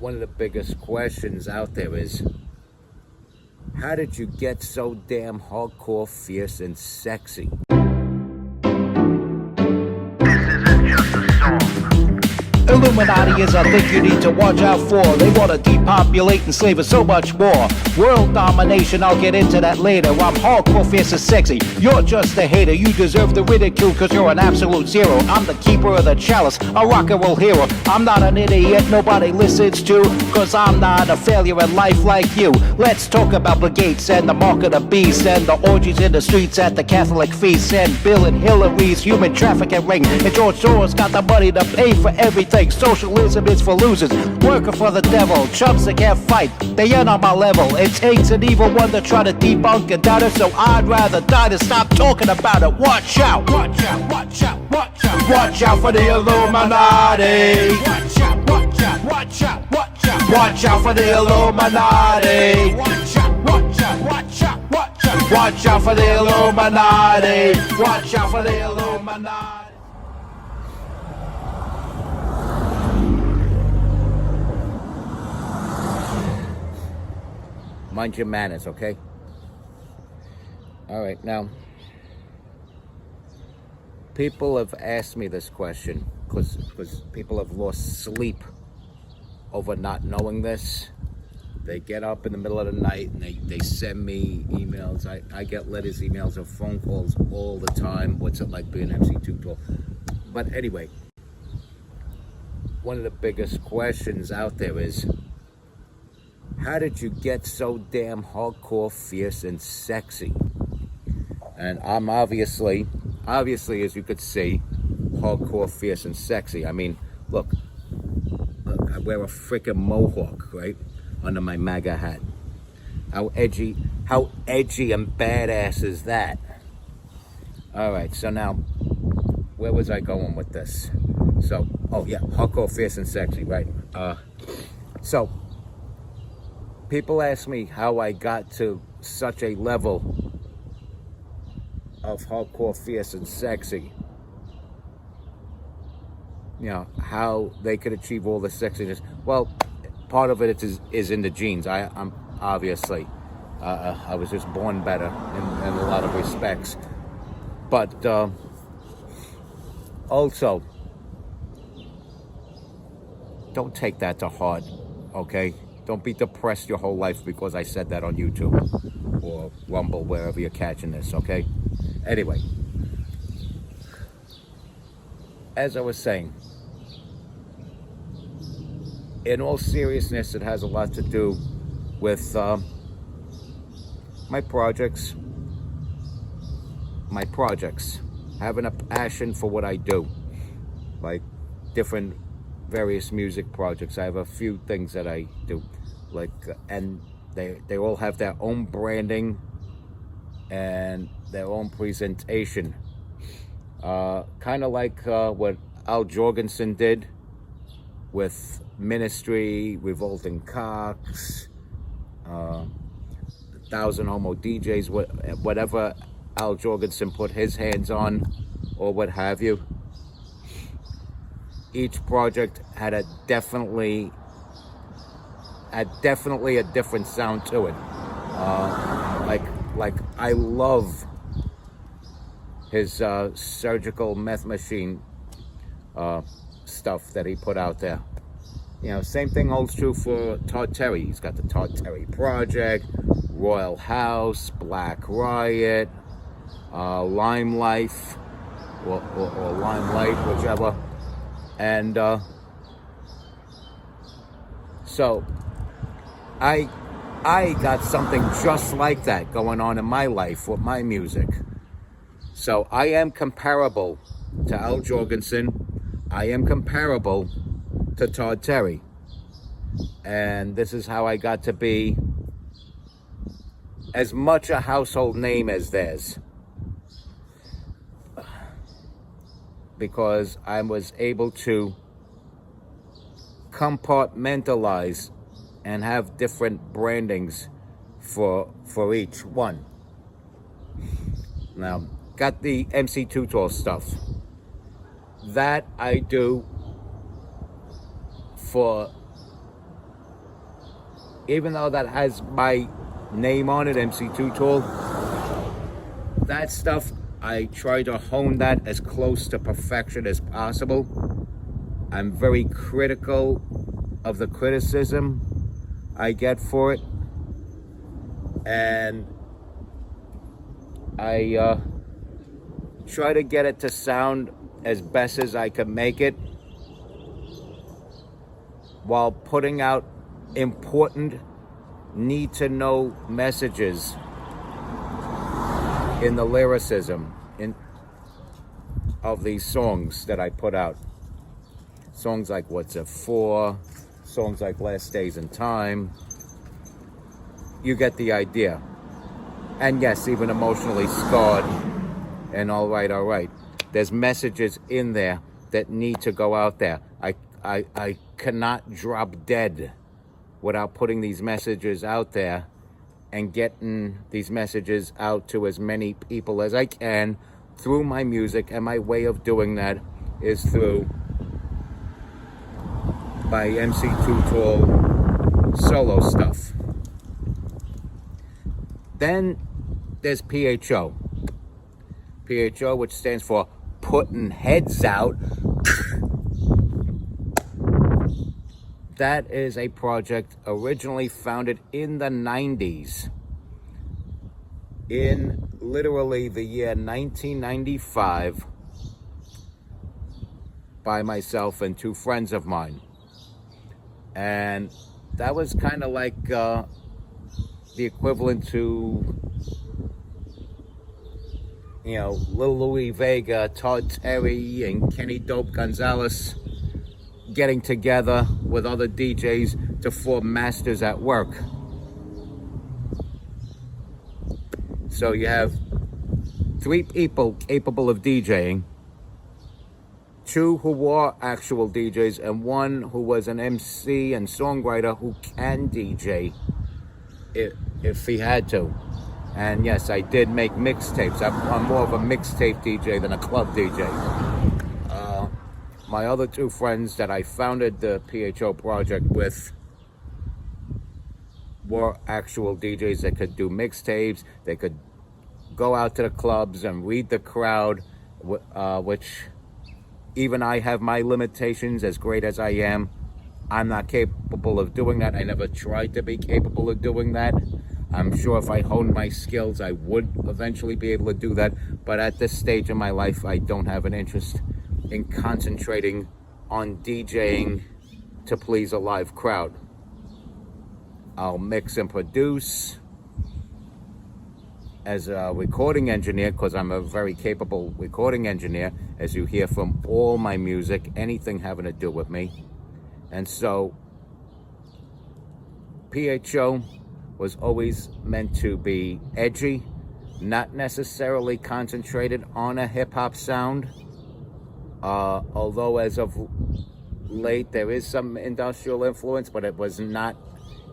one of the biggest questions out there is, how did you get so damn hardcore, fierce, and sexy? Illuminati is a thing you need to watch out for. They want to depopulate and slave us so much more. World domination, I'll get into that later. I'm hardcore, fierce, and sexy. You're just a hater. You deserve the ridicule because you're an absolute zero. I'm the keeper of the chalice, a rock and roll hero. I'm not an idiot nobody listens to, because I'm not a failure in life like you. Let's talk about Bill Gates and the mark of the beast, and the orgies in the streets at the Catholic feasts, and Bill and Hillary's human trafficking ring, and George Soros got the money to pay for everything. Socialism is for losers, working for the devil, chumps that can't fight, they ain't on my level. It takes an evil one to try to debunk a doubter, so I'd rather die than stop talking about it. Watch out, watch out, watch out, watch out. Watch out for the Illuminati. Watch out, watch out, watch out, watch out. Watch out for the Illuminati. Watch out, watch out, watch out, watch out. Watch out for the Illuminati. Watch out for the Illuminati. Mind your manners, okay? All right, now, people have asked me this question because people have lost sleep over not knowing this. They get up in the middle of the night and they send me emails. I get letters, emails, or phone calls all the time. What's it like being MC2 Tour? But anyway, one of the biggest questions out there is, how did you get so damn hardcore, fierce, and sexy? And I'm obviously, as you could see, hardcore, fierce, and sexy. I mean, look, I wear a freaking mohawk, right, under my MAGA hat. How edgy and badass is that? All right, so now, where was I going with this? So, oh yeah, hardcore, fierce, and sexy, right? So, people ask me how I got to such a level of hardcore, fierce, and sexy. You know, how they could achieve all the sexiness. Well, part of it is in the genes. I'm obviously, I was just born better in a lot of respects. But also, don't take that to heart, okay? Don't be depressed your whole life because I said that on YouTube or Rumble, wherever you're catching this, okay? Anyway, as I was saying, in all seriousness, it has a lot to do with my projects, having a passion for what I do, like different various music projects. I have a few things that I do, like, and they all have their own branding and their own presentation, kind of like what Al Jourgensen did with Ministry, Revolting Cocks, 1,000 Homo DJs, whatever Al Jourgensen put his hands on, or what have you. Each project had definitely a different sound to it. Like I love his Surgical Meth Machine stuff that he put out there. You know, same thing holds true for Todd Terry. He's got the Todd Terry Project, Royal House, Black Riot, Lime Life, or Limelight, whichever. And so I got something just like that going on in my life with my music. So I am comparable to Al Jourgensen. I am comparable to Todd Terry. And this is how I got to be as much a household name as theirs. Because I was able to compartmentalize and have different brandings for each one. Now, got the MC2 Tour stuff. That I do for even though that has my name on it, MC Too Tall, that stuff, I try to hone that as close to perfection as possible. I'm very critical of the criticism I get for it, and I try to get it to sound as best as I can make it, while putting out important, need-to-know messages in the lyricism of these songs that I put out. Songs like What's It For, songs like Last Days in Time. You get the idea. And yes, even Emotionally Scarred and All Right. There's messages in there that need to go out there. I cannot drop dead without putting these messages out there and getting these messages out to as many people as I can through my music. And my way of doing that is through my MC Too Tall solo stuff. Then there's PHO. PHO, which stands for Putting Heads Out. That is a project originally founded in the 90s. In literally the year 1995 by myself and two friends of mine. And that was kind of like the equivalent to, you know, Lil Louis Vega, Todd Terry, and Kenny Dope Gonzalez getting together with other DJs to form Masters at Work. So you have 3 people capable of DJing, 2 who were actual DJs, and 1 who was an MC and songwriter who can DJ if he had to. And yes, I did make mixtapes. I'm more of a mixtape DJ than a club DJ. My other 2 friends that I founded the PHO project with were actual DJs that could do mixtapes. They could go out to the clubs and read the crowd, which even I have my limitations. As great as I am, I'm not capable of doing that. I never tried to be capable of doing that. I'm sure if I honed my skills, I would eventually be able to do that. But at this stage in my life, I don't have an interest in concentrating on DJing to please a live crowd. I'll mix and produce as a recording engineer, because I'm a very capable recording engineer, as you hear from all my music, anything having to do with me. And so PHO was always meant to be edgy, not necessarily concentrated on a hip-hop sound. Although as of late there is some industrial influence, but it was not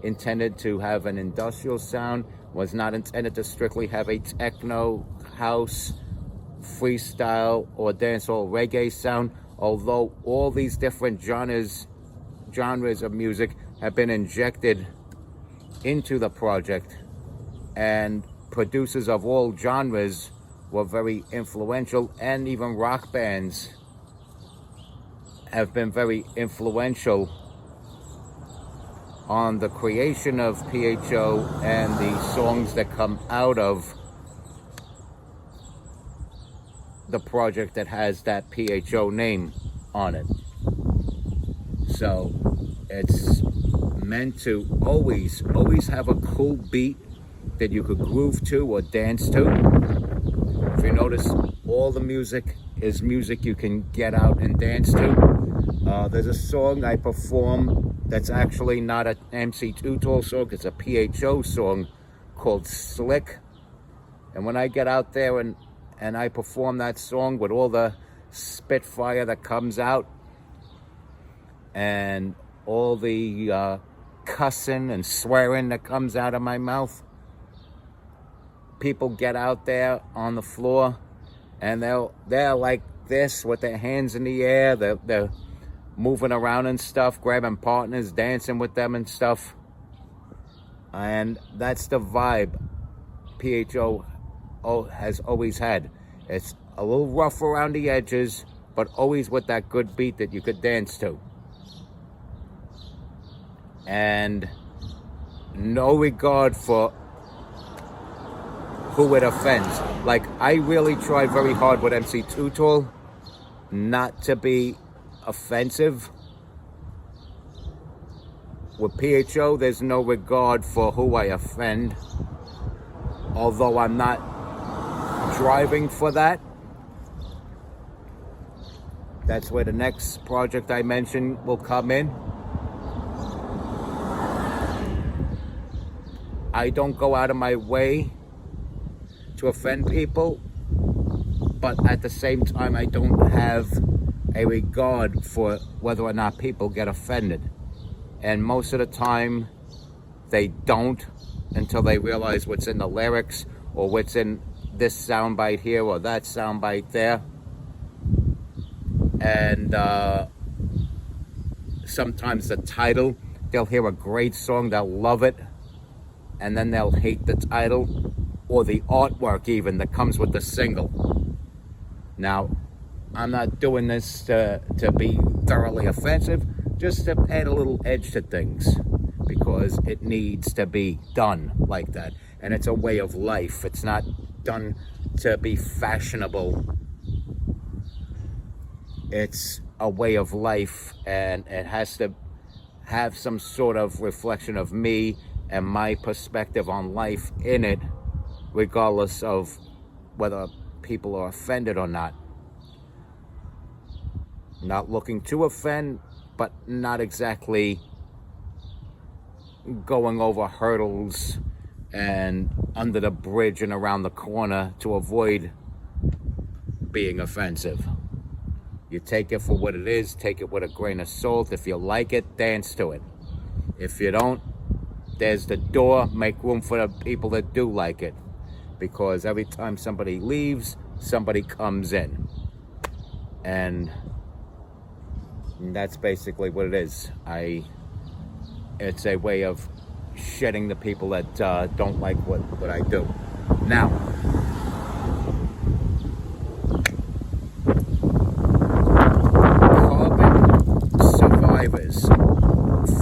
intended to have an industrial sound, was not intended to strictly have a techno, house, freestyle, or dancehall reggae sound. Although all these different genres of music have been injected into the project, and producers of all genres were very influential, and even rock bands have been very influential on the creation of PHO and the songs that come out of the project that has that PHO name on it. So it's meant to always have a cool beat that you could groove to or dance to. If you notice, all the music is music you can get out and dance to. There's a song I perform that's actually not an MC Too Tall song, it's a PHO song called Slick. And when I get out there and I perform that song with all the spitfire that comes out and all the cussing and swearing that comes out of my mouth, people get out there on the floor and they're like this with their hands in the air. They're moving around and stuff, grabbing partners, dancing with them and stuff. And that's the vibe PHO has always had. It's a little rough around the edges, but always with that good beat that you could dance to. And no regard for who it offends. Like, I really try very hard with MC Too Tall not to be offensive. With PHO, there's no regard for who I offend, although I'm not driving for that. That's where the next project I mentioned will come in. I don't go out of my way to offend people, but at the same time, I don't have a regard for whether or not people get offended. And most of the time, they don't until they realize what's in the lyrics or what's in this soundbite here or that soundbite there. And sometimes the title, they'll hear a great song, they'll love it, and then they'll hate the title or the artwork even that comes with the single. Now, I'm not doing this to be thoroughly offensive, just to add a little edge to things, because it needs to be done like that. And it's a way of life. It's not done to be fashionable. It's a way of life, and it has to have some sort of reflection of me and my perspective on life in it, regardless of whether people are offended or not. Not looking to offend, but not exactly going over hurdles and under the bridge and around the corner to avoid being offensive. You take it for what it is, take it with a grain of salt. If you like it, dance to it. If you don't, there's the door. Make room for the people that do like it, because every time somebody leaves, somebody comes in. And that's basically what it is. It's a way of shedding the people that don't like what I do. Now, Carbon Survivors,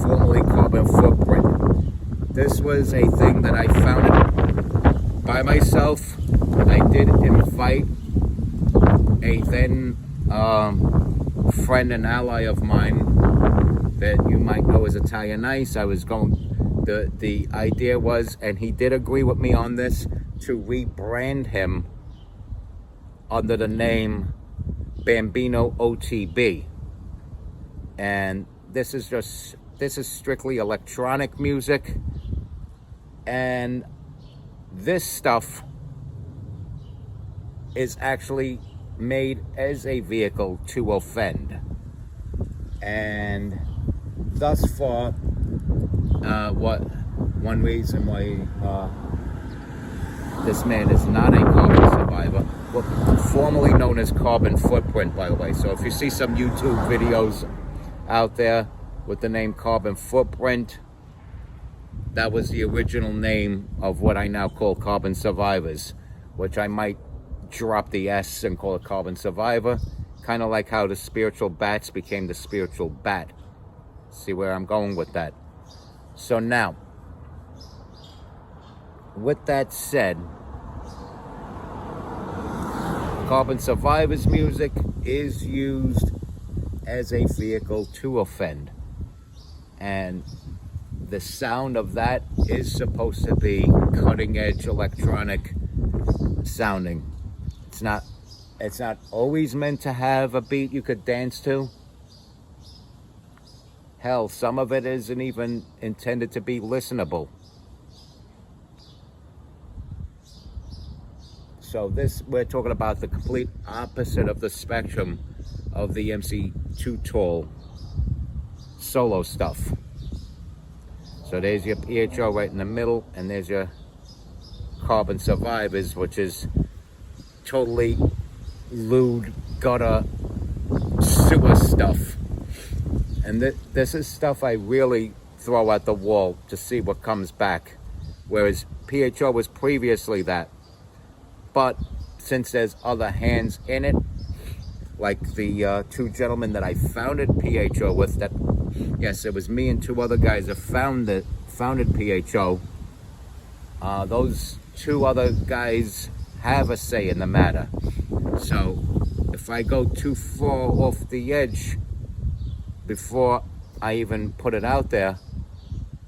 formerly Carbon Footprint. This was a thing that I founded by myself. I did invite a then friend and ally of mine that you might know as Italian Ice. The idea was, and he did agree with me on this, to rebrand him under the name Bambino OTB. And this is strictly electronic music, and this stuff is actually made as a vehicle to offend. And thus far, one reason why this man is not a carbon survivor, formerly known as Carbon Footprint, by the way. So if you see some YouTube videos out there with the name Carbon Footprint, that was the original name of what I now call Carbon Survivors, which I might drop the S and call it Carbon Survivor, kind of like how the Spiritual Bats became the Spiritual Bat. See where I'm going with that? So now, with that said, Carbon Survivors music is used as a vehicle to offend, and the sound of that is supposed to be cutting edge electronic sounding. It's not always meant to have a beat you could dance to. Hell, some of it isn't even intended to be listenable. So we're talking about the complete opposite of the spectrum of the MC Too Tall solo stuff. So there's your PHO right in the middle, and there's your Carbon Survivors, which is totally lewd, gutter, sewer stuff. And this is stuff I really throw at the wall to see what comes back. whereas PHO was previously that. But since there's other hands in it, like the two gentlemen that I founded PHO with, that, yes, it was me and two other guys that founded PHO. Those two other guys have a say in the matter. So if I go too far off the edge before I even put it out there,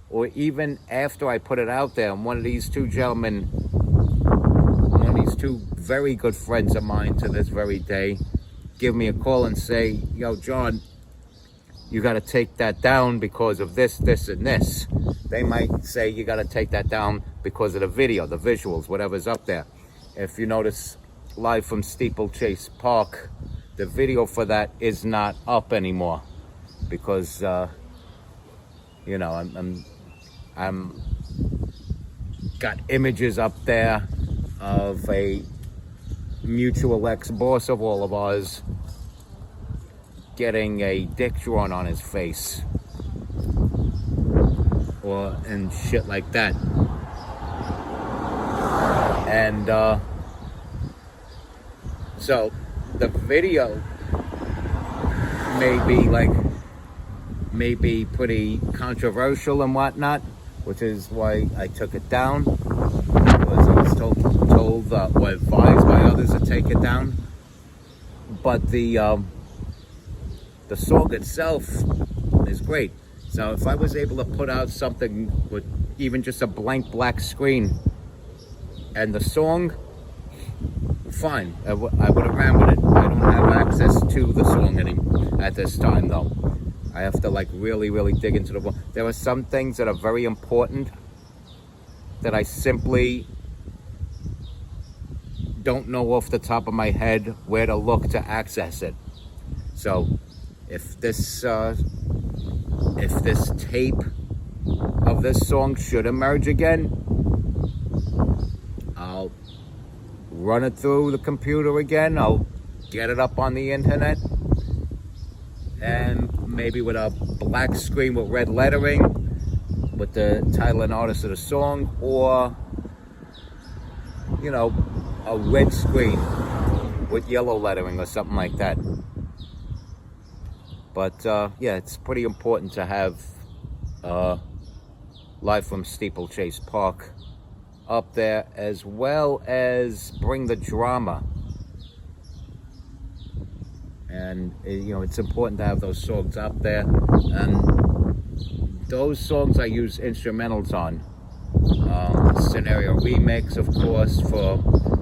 or even after I put it out there, and one of these two gentlemen, one of these two very good friends of mine to this very day, give me a call and say, yo, John, you got to take that down because of this, this, and this. They might say you got to take that down because of the video, the visuals, whatever's up there. If you notice, Live from Steeplechase Park, the video for that is not up anymore because, you know, I'm got images up there of a mutual ex-boss of all of ours getting a dick drawn on his face, and shit like that. And so the video may be pretty controversial and whatnot, which is why I took it down, because I was told or advised by others to take it down. But the song itself is great. So if I was able to put out something with even just a blank black screen and the song, fine, I would have ran with it. I don't have access to the song anymore at this time, though. I have to really dig into the. There are some things that are very important that I simply don't know off the top of my head where to look to access it. So if this tape of this song should emerge again, I'll run it through the computer again. I'll get it up on the internet, and maybe with a black screen with red lettering with the title and artist of the song, or, you know, a red screen with yellow lettering or something like that. But yeah, it's pretty important to have Live from Steeplechase Park up there, as well as Bring the Drama. And you know, it's important to have those songs up there, and those songs I use instrumentals on. Scenario Remix, of course, for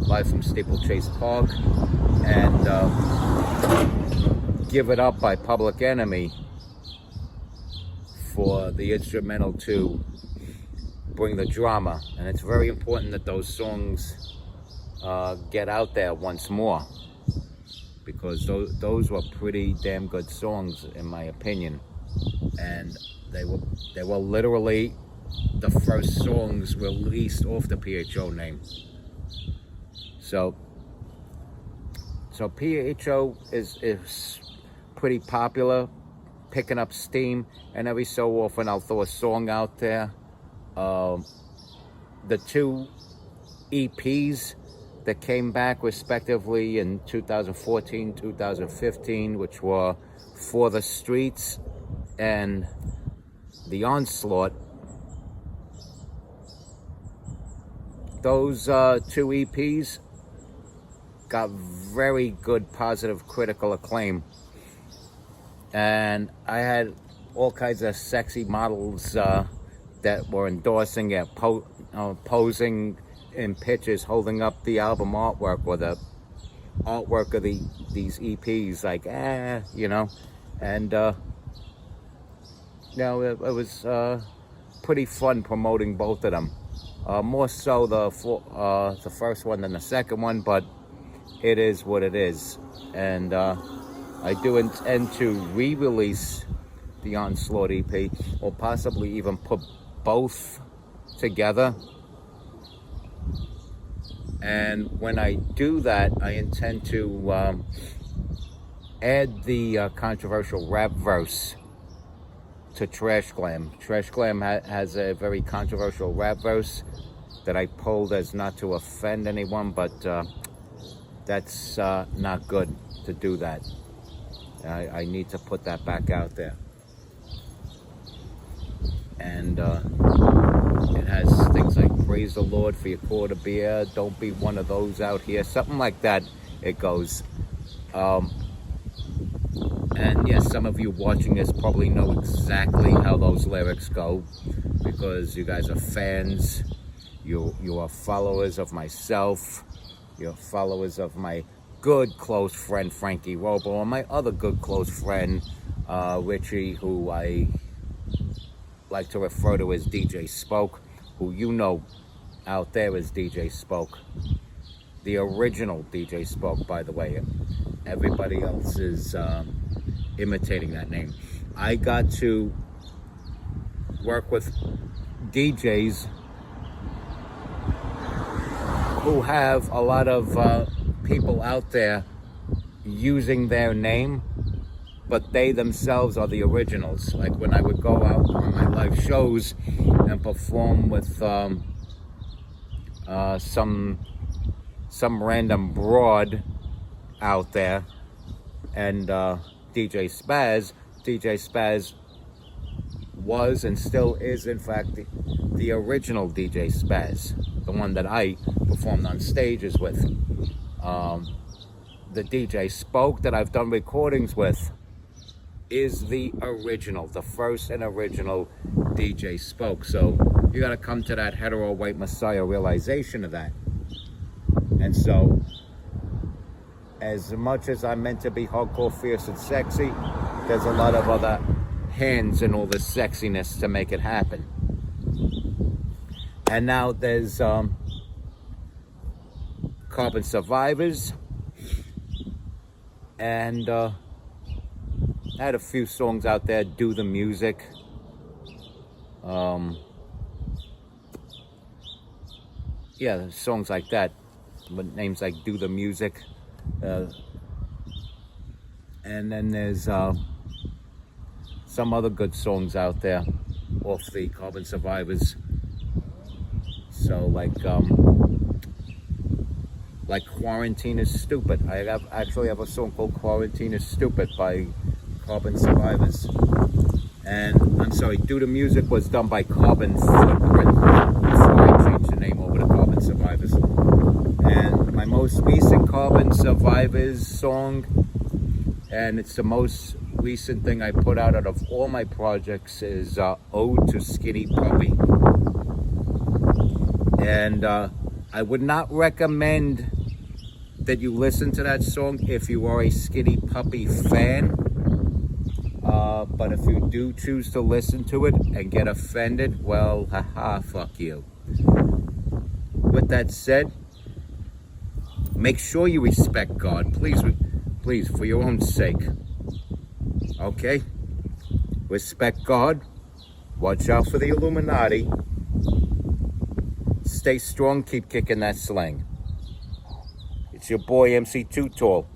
Live from Steeplechase Park, and Give It Up by Public Enemy for the instrumental to Bring the Drama. And it's very important that those songs get out there once more, because those were pretty damn good songs in my opinion, and they were literally the first songs released off the PHO name. So PHO is pretty popular, picking up steam, and every so often I'll throw a song out there. The two EPs that came back respectively in 2014, 2015, which were For the Streets and The Onslaught. Those two EPs got very good positive critical acclaim, and I had all kinds of sexy models that were endorsing it, posing in pictures, holding up the album artwork or the artwork of these EPs, like, you know, and you know, it was pretty fun promoting both of them. More so the first one than the second one, but it is what it is. And I do intend to re-release the Onslaught EP, or possibly even put both together. And when I do that, I intend to add the controversial rap verse to Trash Glam. Trash Glam has a very controversial rap verse that I pulled as not to offend anyone, but that's not good to do that. I need to put that back out there. And it has things like praise the Lord for your quart of beer, don't be one of those out here, something like that it goes. And yes, some of you watching this probably know exactly how those lyrics go, because you guys are fans, you are followers of myself, you're followers of my good close friend Frankie Robo, and my other good close friend Richie, who I like to refer to as DJ Spoke, who you know out there as DJ Spoke, the original DJ Spoke, by the way. Everybody else is imitating that name. I got to work with DJs who have a lot of people out there using their name, but they themselves are the originals. Like when I would go out on my live shows and perform with some random broad out there, and DJ Spaz was and still is in fact the original DJ Spaz, the one that I performed on stages with. The DJ Spoke that I've done recordings with is the original, the first and original DJ Spoke. So you got to come to that hetero white messiah realization of that. And so, as much as I'm meant to be hardcore, fierce, and sexy, there's a lot of other hands in all this sexiness to make it happen. And now there's Carbon Survivors, and I had a few songs out there, Do the Music. Yeah, songs like that, with names like Do the Music. And then there's some other good songs out there off the Carbon Survivors. So like Quarantine is Stupid. I actually have a song called Quarantine is Stupid by Carbon Survivors. And I'm sorry, Do the Music was done by Carbon Footprint before I changed the name over to Carbon Survivors. And my most recent Carbon Survivors song, and it's the most recent thing I put out of all my projects, is Ode to Skinny Puppy. And I would not recommend that you listen to that song if you are a Skinny Puppy fan. But if you do choose to listen to it and get offended, well, haha, fuck you. With that said, make sure you respect God, please, for your own sake. Okay? Respect God. Watch out for the Illuminati. Stay strong, keep kicking that slang. It's your boy MC Too Tall.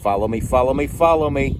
Follow me, follow me, follow me.